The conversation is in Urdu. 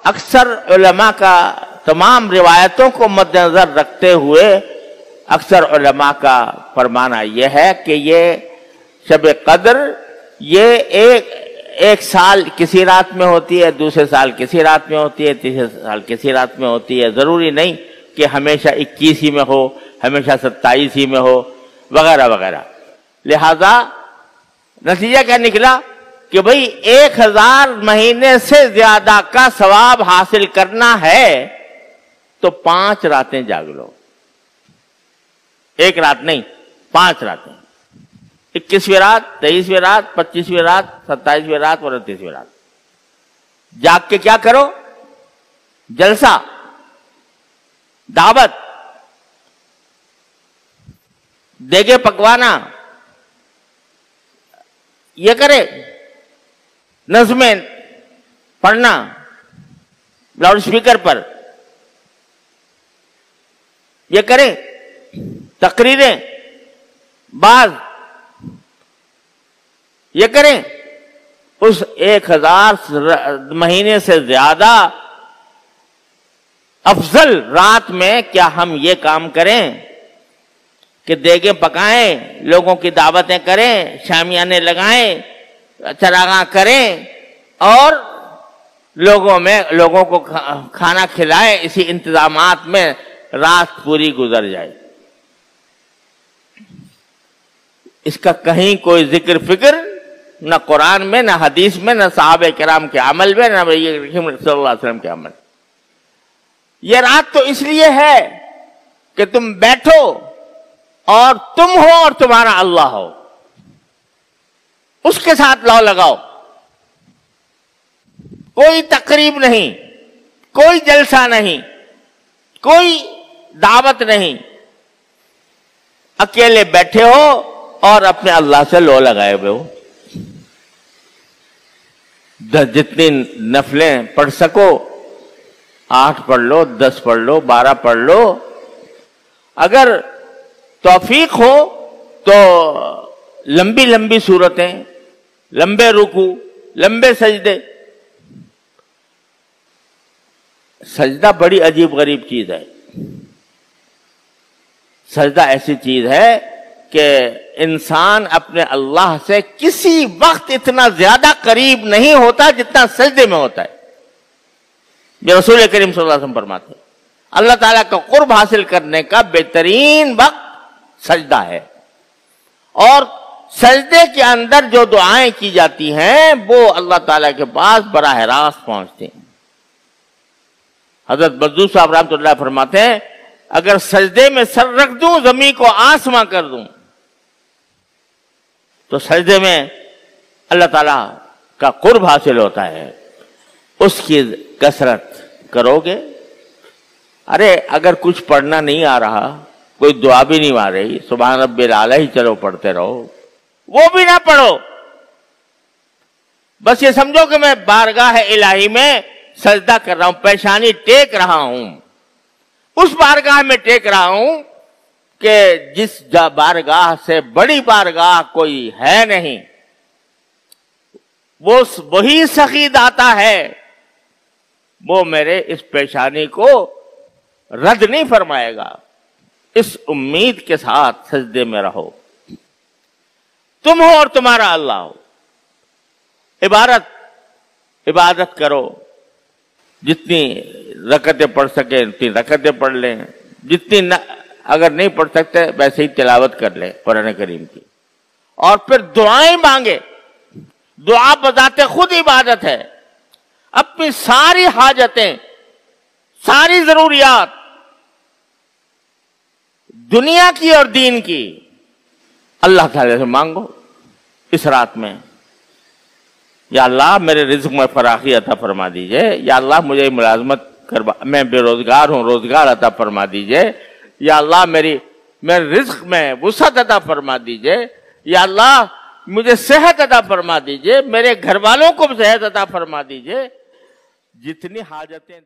اکثر علماء کا تمام روایتوں کو مد نظر رکھتے ہوئے اکثر علماء کا فرمانا یہ ہے کہ یہ شب قدر یہ ایک سال کسی رات میں ہوتی ہے، دوسرے سال کسی رات میں ہوتی ہے، تیسرے سال کسی رات میں ہوتی ہے. ضروری نہیں کہ ہمیشہ 21 ہی میں ہو، ہمیشہ 27 ہی میں ہو، وغیرہ وغیرہ. لہذا نتیجہ کیا نکلا کہ بھئی 1000 مہینے سے زیادہ کا ثواب حاصل کرنا ہے تو 5 راتیں جاگ لو. ایک رات نہیں، 5 راتیں. 21ویں رات، 23ویں رات، 25ویں رات، 27ویں رات اور 29ویں رات جاگ کے کیا کرو؟ جلسہ، دعوت، دیگے پکوانا، یہ کرے، نظمیں پڑھنا لاؤڈ سپیکر پر، یہ کریں تقریریں، بعض یہ کریں. اس 1000 مہینے سے زیادہ افضل رات میں کیا ہم یہ کام کریں کہ دیگیں پکائیں، لوگوں کی دعوتیں کریں، شامیانے لگائیں، چراغاں کریں اور لوگوں کو کھانا کھلائیں. اسی انتظامات میں رات پوری گزر جائے. اس کا کہیں کوئی ذکر فکر نہ قرآن میں، نہ حدیث میں، نہ صحابہ کرام کے عمل میں، نہ نبی کریم صلی اللہ علیہ وسلم کے عمل. یہ رات تو اس لیے ہے کہ تم بیٹھو اور تم ہو اور تمہارا اللہ ہو، اس کے ساتھ لو لگاؤ. کوئی تقریب نہیں، کوئی جلسہ نہیں، کوئی دعوت نہیں. اکیلے بیٹھے ہو اور اپنے اللہ سے لو لگائے ہوئے ہو. جتنی نفلیں پڑھ سکو 8 پڑھ لو، 10 پڑھ لو، 12 پڑھ لو. اگر توفیق ہو تو لمبی لمبی صورتیں، لمبے رکوع، لمبے سجدے. سجدہ بڑی عجیب غریب چیز ہے. سجدہ ایسی چیز ہے کہ انسان اپنے اللہ سے کسی وقت اتنا زیادہ قریب نہیں ہوتا جتنا سجدے میں ہوتا ہے. یہ رسول کریم صلی اللہ علیہ وسلم فرماتے ہیں اللہ تعالیٰ کا قرب حاصل کرنے کا بہترین وقت سجدہ ہے. اور سجدے کے اندر جو دعائیں کی جاتی ہیں وہ اللہ تعالیٰ کے پاس براہ راست پہنچتے ہیں. حضرت بدوس صاحب رحمۃ اللہ فرماتے ہیں اگر سجدے میں سر رکھ دوں، زمین کو آسماں کر دوں، تو سجدے میں اللہ تعالیٰ کا قرب حاصل ہوتا ہے. اس کی کثرت کرو گے. ارے اگر کچھ پڑھنا نہیں آ رہا، کوئی دعا بھی نہیں آ رہی، سبحان ربی الاعلیٰ ہی چلو پڑھتے رہو، وہ بھی نہ پڑھو. بس یہ سمجھو کہ میں بارگاہ الہی میں سجدہ کر رہا ہوں، پیشانی ٹیک رہا ہوں. اس بارگاہ میں ٹیک رہا ہوں کہ جس بارگاہ سے بڑی بارگاہ کوئی ہے نہیں. وہی سخی داتا ہے، وہ میرے اس پیشانی کو رد نہیں فرمائے گا. اس امید کے ساتھ سجدے میں رہو. تم ہو اور تمہارا اللہ ہو. عبادت کرو. جتنی رکعتیں پڑھ سکیں اتنی رکعتیں پڑھ لیں. جتنی اگر نہیں پڑھ سکتے ویسے ہی تلاوت کر لیں قرآن کریم کی. اور پھر دعائیں مانگے. دعا بذات خود عبادت ہے. اپنی ساری حاجتیں، ساری ضروریات دنیا کی اور دین کی اللہ تعالی سے مانگو اس رات میں. یا اللہ میرے رزق میں فراخی عطا فرما دیجئے. یا اللہ مجھے ملازمت میں بے روزگار ہوں، روزگار عطا فرما دیجئے. یا اللہ میرے رزق میں وسعت عطا فرما دیجئے. یا اللہ مجھے صحت عطا فرما دیجئے. میرے گھر والوں کو صحت عطا فرما دیجئے. جتنی حاجتیں